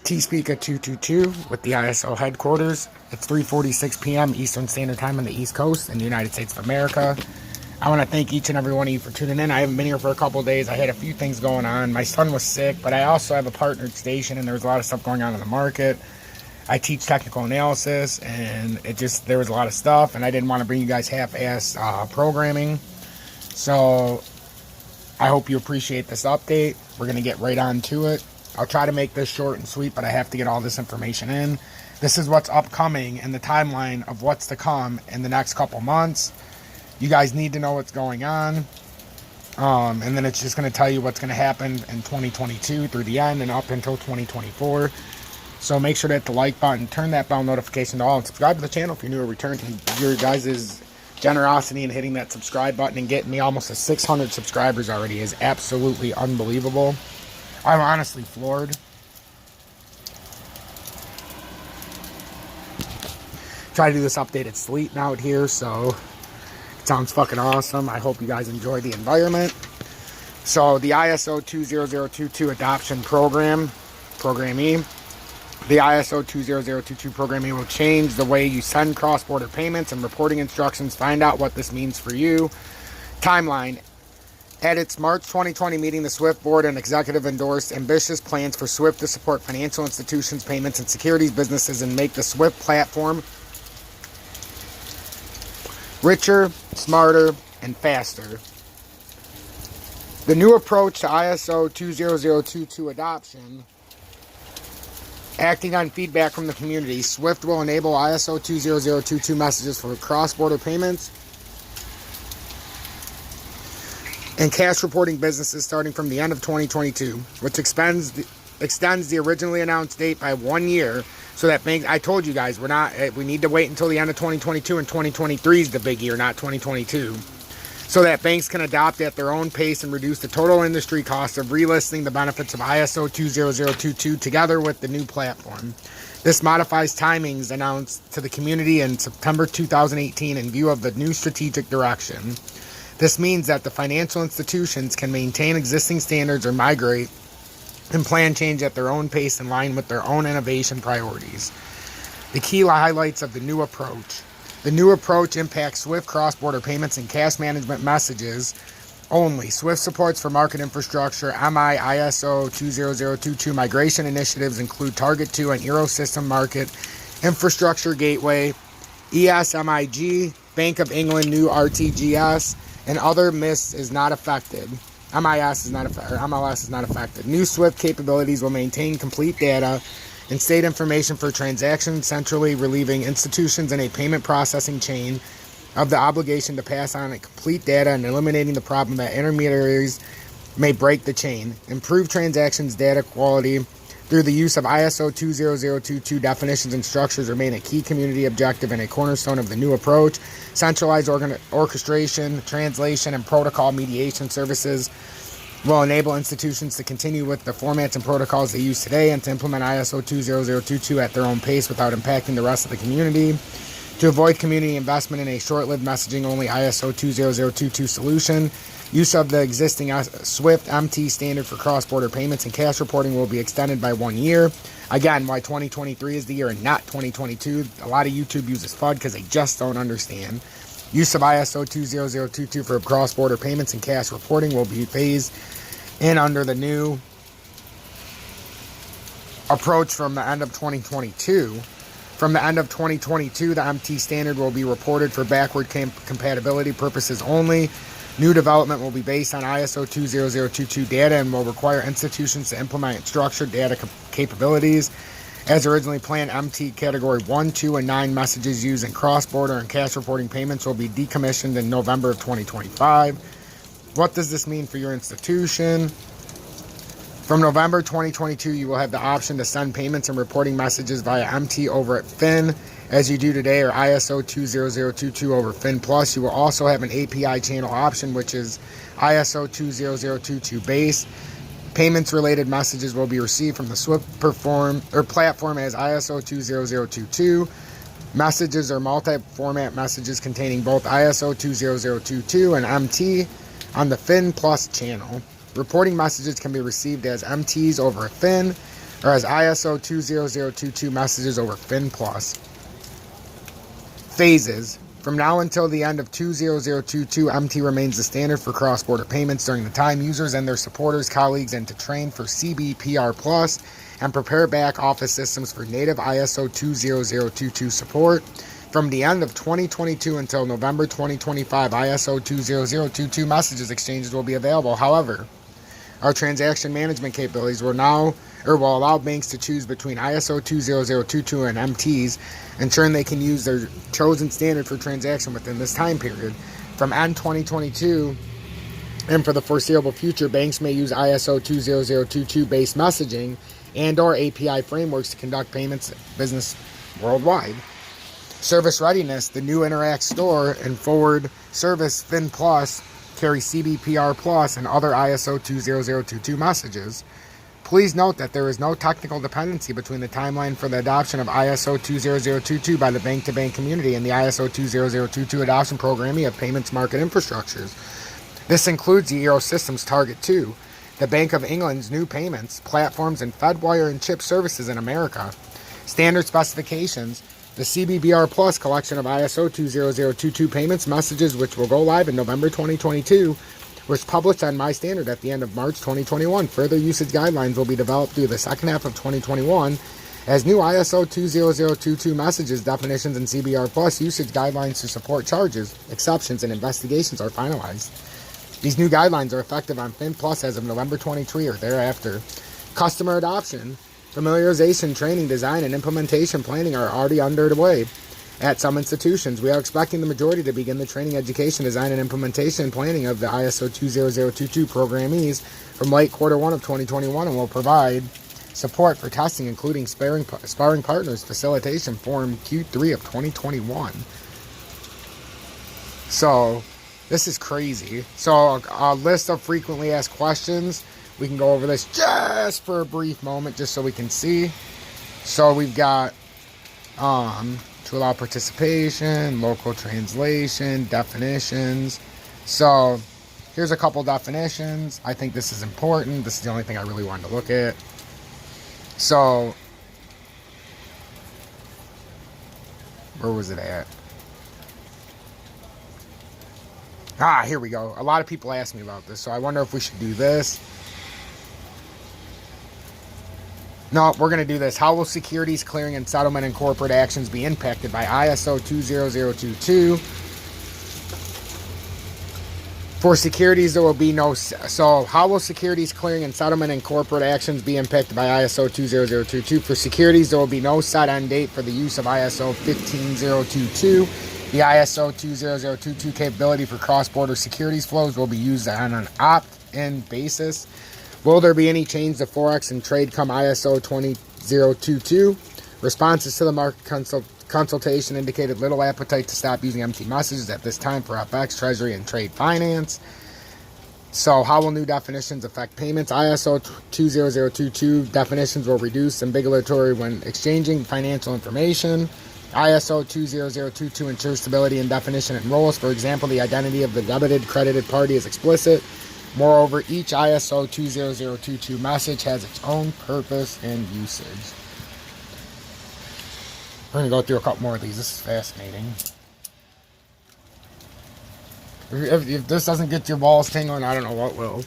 T-Speaker 222 with the ISO headquarters. It's 3:46 p.m. Eastern Standard Time on the East Coast in the United States of America. I want to thank each and every one of you for tuning in. I haven't been here for a couple of days. I had a few things going on. My son was sick, but I also have a partnered station, and there was a lot of stuff going on in the market. I teach technical analysis, and there was a lot of stuff, and I didn't want to bring you guys half-ass programming. So I hope you appreciate this update. We're going to get right on to it. I'll try to make this short and sweet, but I have to get all this information in. This is what's upcoming and the timeline of what's to come in the next couple months. You guys need to know what's going on. And then it's just going to tell you what's going to happen in 2022 through the end and up until 2024. So make sure to hit the like button, turn that bell notification to all, and subscribe to the channel if you're new or returned. Your guys' generosity in hitting that subscribe button and getting me almost to 600 subscribers already is absolutely unbelievable. I'm honestly floored. Try to do this update at sleep out here, so it sounds fucking awesome. I hope you guys enjoy the environment. So the ISO-20022 adoption programming, the ISO-20022 programming will change the way you send cross-border payments and reporting instructions. Find out what this means for you. Timeline. At its March 2020 meeting, the SWIFT board and executive endorsed ambitious plans for SWIFT to support financial institutions, payments, and securities businesses and make the SWIFT platform richer, smarter, and faster. The new approach to ISO 20022 adoption, acting on feedback from the community, SWIFT will enable ISO 20022 messages for cross-border payments and cash reporting businesses starting from the end of 2022, which extends the originally announced date by 1 year, so that banks, I told you guys, we need to wait until the end of 2022, and 2023 is the big year, not 2022, so that banks can adopt at their own pace and reduce the total industry cost of relisting the benefits of ISO 20022 together with the new platform. This modifies timings announced to the community in September 2018 in view of the new strategic direction. This means that the financial institutions can maintain existing standards or migrate and plan change at their own pace in line with their own innovation priorities. The key highlights of the new approach. The new approach impacts SWIFT cross-border payments and cash management messages only. SWIFT supports for market infrastructure. MI ISO 20022 migration initiatives include Target 2 and Eurosystem Market Infrastructure Gateway, ESMIG, Bank of England new RTGS, and other MIS is not affected. MLS is not affected. New SWIFT capabilities will maintain complete data and state information for transactions, centrally relieving institutions in a payment processing chain of the obligation to pass on complete data and eliminating the problem that intermediaries may break the chain. Improve transactions data quality through the use of ISO 20022 definitions and structures remain a key community objective and a cornerstone of the new approach. Centralized orchestration, translation, and protocol mediation services will enable institutions to continue with the formats and protocols they use today and to implement ISO 20022 at their own pace without impacting the rest of the community. To avoid community investment in a short-lived messaging-only ISO 20022 solution, use of the existing SWIFT MT standard for cross-border payments and cash reporting will be extended by 1 year. Again, why 2023 is the year and not 2022. A lot of YouTube uses FUD because they just don't understand. Use of ISO 20022 for cross-border payments and cash reporting will be phased in under the new approach from the end of 2022. From the end of 2022, the MT standard will be reported for backward compatibility purposes only. New development will be based on ISO 20022 data and will require institutions to implement structured data capabilities. As originally planned, MT Category 1, 2, and 9 messages used in cross-border and cash reporting payments will be decommissioned in November of 2025. What does this mean for your institution? From November 2022, you will have the option to send payments and reporting messages via MT over at FIN, as you do today, or ISO 20022 over FIN Plus. You will also have an API channel option, which is ISO 20022 base. Payments-related messages will be received from the SWIFT platform as ISO 20022. Messages are multi-format messages containing both ISO 20022 and MT on the FIN Plus channel. Reporting messages can be received as MTs over a FIN or as ISO-20022 messages over FinPlus. Phases. From now until the end of 20022, MT remains the standard for cross-border payments during the time users and their supporters, colleagues, and to train for CBPR Plus and prepare back office systems for native ISO 20022 support. From the end of 2022 until November 2025, ISO 20022 messages exchanges will be available. However, our transaction management capabilities will allow banks to choose between ISO 20022 and MTs, ensuring they can use their chosen standard for transaction within this time period. From end 2022 and for the foreseeable future, banks may use ISO 20022 based messaging and or API frameworks to conduct payments business worldwide. Service readiness. The new Interact Store and Forward Service FinPlus carry CBPR Plus and other ISO 20022 messages. Please note that there is no technical dependency between the timeline for the adoption of ISO 20022 by the bank-to-bank community and the ISO 20022 adoption program of payments market infrastructures. This includes the Eurosystem's Target 2, the Bank of England's new payments, platforms, and Fedwire and chip services in America. Standard specifications. The CBBR Plus collection of ISO 20022 payments messages, which will go live in November 2022, was published on My Standard at the end of March 2021. Further usage guidelines will be developed through the second half of 2021 as new ISO 20022 messages, definitions, and CBR Plus usage guidelines to support charges, exceptions, and investigations are finalized. These new guidelines are effective on FinPlus as of November 23 or thereafter. Customer adoption. Familiarization, training, design, and implementation planning are already underway at some institutions. We are expecting the majority to begin the training, education, design, and implementation planning of the ISO 20022 programmees from late Q1 of 2021 and will provide support for testing, including sparring partners facilitation form Q3 of 2021. So, this is crazy. So, a list of frequently asked questions. We can go over this just for a brief moment, just so we can see. So we've got to allow participation, local translation, definitions. So here's a couple definitions. I think this is important. This is the only thing I really wanted to look at. So where was it at? Here we go. A lot of people ask me about this, so I wonder if we should do this. No, we're going to do this. How will securities, clearing, and settlement and corporate actions be impacted by ISO 20022? For securities, there will be no... So, how will securities, clearing, and settlement and corporate actions be impacted by ISO 20022? For securities, there will be no set end date for the use of ISO 15022. The ISO 20022 capability for cross-border securities flows will be used on an opt-in basis. Will there be any change to Forex and trade come ISO 20022? Responses to the market consultation indicated little appetite to stop using MT messages at this time for FX, Treasury, and trade finance. So how will new definitions affect payments? ISO 20022 definitions will reduce ambiguity when exchanging financial information. ISO 20022 ensures stability in definition and roles. For example, the identity of the debited, credited party is explicit. Moreover, each ISO 20022 message has its own purpose and usage. We're going to go through a couple more of these. This is fascinating. If this doesn't get your balls tingling, I don't know what will.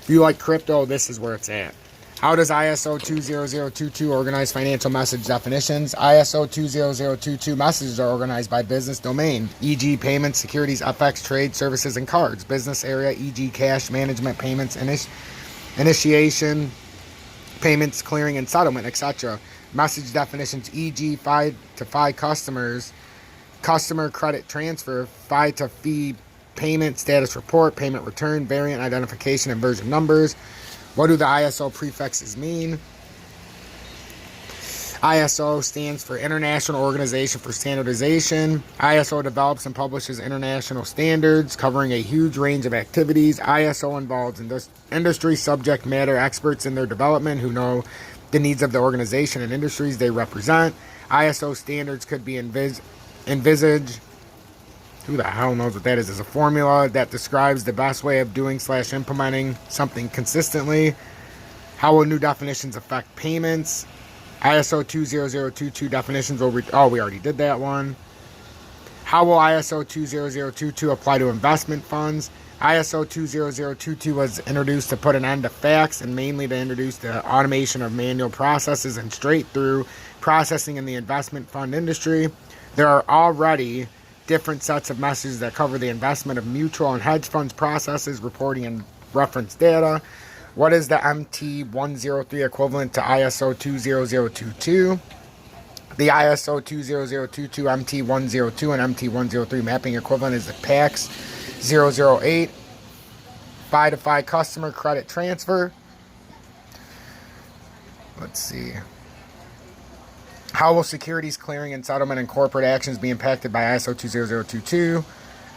If you like crypto, this is where it's at. How does ISO 20022 organize financial message definitions? ISO 20022 messages are organized by business domain, e.g. payments, securities, FX, trade, services, and cards. Business area, e.g. cash management, payments, initiation, payments, clearing, and settlement, etc. Message definitions, e.g. FI to FI customers, customer credit transfer, FI to fee payment, status report, payment return, variant identification, and version numbers. What do the ISO prefixes mean? ISO stands for International Organization for Standardization. ISO develops and publishes international standards covering a huge range of activities. ISO involves industry subject matter experts in their development who know the needs of the organization and industries they represent. ISO standards could be envisaged. Who the hell knows what that is? As a formula that describes the best way of doing / implementing something consistently. How will new definitions affect payments? ISO-20022 definitions will... we already did that one. How will ISO-20022 apply to investment funds? ISO-20022 was introduced to put an end to fax and mainly to introduce the automation of manual processes and straight-through processing in the investment fund industry. There are already different sets of messages that cover the investment of mutual and hedge funds processes, reporting and reference data. What is the MT103 equivalent to ISO-20022? The ISO-20022 MT102 and MT103 mapping equivalent is the PAX 008 FI-to-FI customer credit transfer. Let's see. How will securities clearing and settlement and corporate actions be impacted by ISO-20022?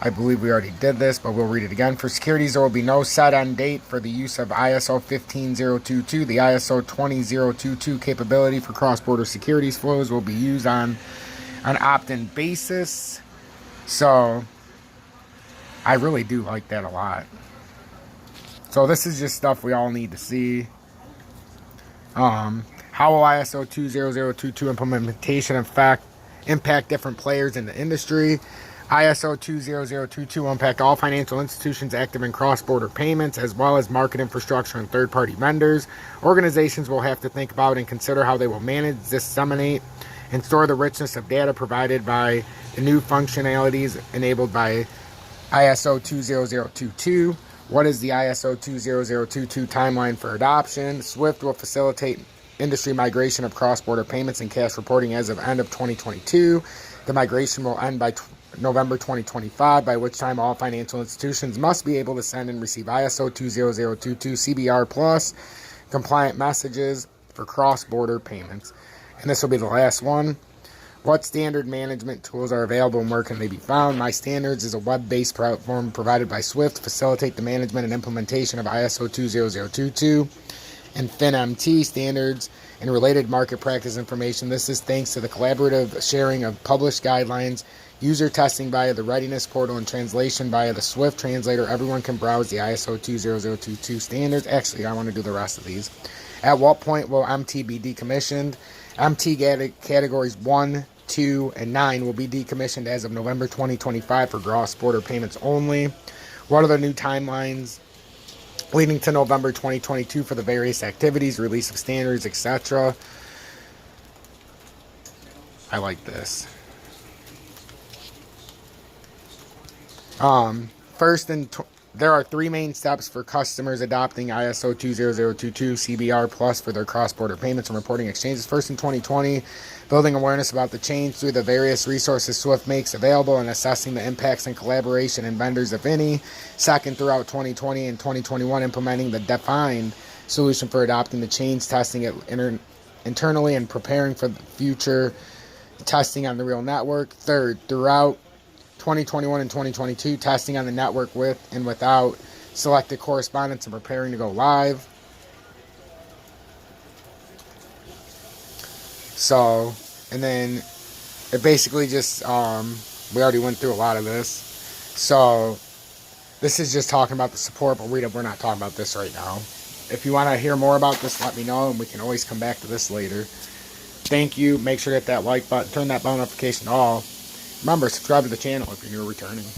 I believe we already did this, but we'll read it again. For securities, there will be no set end date for the use of ISO-15022. The ISO-20022 capability for cross-border securities flows will be used on an opt-in basis. So, I really do like that a lot. So, this is just stuff we all need to see. How will ISO-20022 implementation impact different players in the industry? ISO-20022 will impact all financial institutions active in cross-border payments, as well as market infrastructure and third-party vendors. Organizations will have to think about and consider how they will manage, disseminate, and store the richness of data provided by the new functionalities enabled by ISO-20022. What is the ISO-20022 timeline for adoption? SWIFT will facilitate industry migration of cross-border payments and cash reporting as of end of 2022. The migration will end by November 2025, by which time all financial institutions must be able to send and receive ISO-20022 CBR Plus compliant messages for cross-border payments. And this will be the last one. What standard management tools are available and where can they be found? My Standards is a web-based platform provided by SWIFT to facilitate the management and implementation of ISO-20022 and VENMO standards and related market practice information. This is thanks to the collaborative sharing of published guidelines, user testing via the readiness portal, and translation via the Swift translator. Everyone can browse the ISO-20022 standards. Actually, I want to do the rest of these. At what point will MT be decommissioned? MT categories 1, 2, and 9 will be decommissioned as of November 2025 for cross-border payments only. What are the new timelines leading to November 2022 for the various activities, release of standards, etc.? I like this. There are three main steps for customers adopting ISO-20022 CBR Plus for their cross-border payments and reporting exchanges. First, in 2020, building awareness about the change through the various resources SWIFT makes available and assessing the impacts and collaboration and vendors, if any. Second, throughout 2020 and 2021, implementing the defined solution for adopting the change, testing it internally, and preparing for the future testing on the real network. Third, throughout 2021 and 2022, testing on the network with and without selected correspondents and preparing to go live. So, and then it basically just, we already went through a lot of this. So, this is just talking about the support, but we're not talking about this right now. If you want to hear more about this, let me know, and we can always come back to this later. Thank you. Make sure to hit that like button, turn that bell notification to all. Remember, subscribe to the channel if you're new or returning.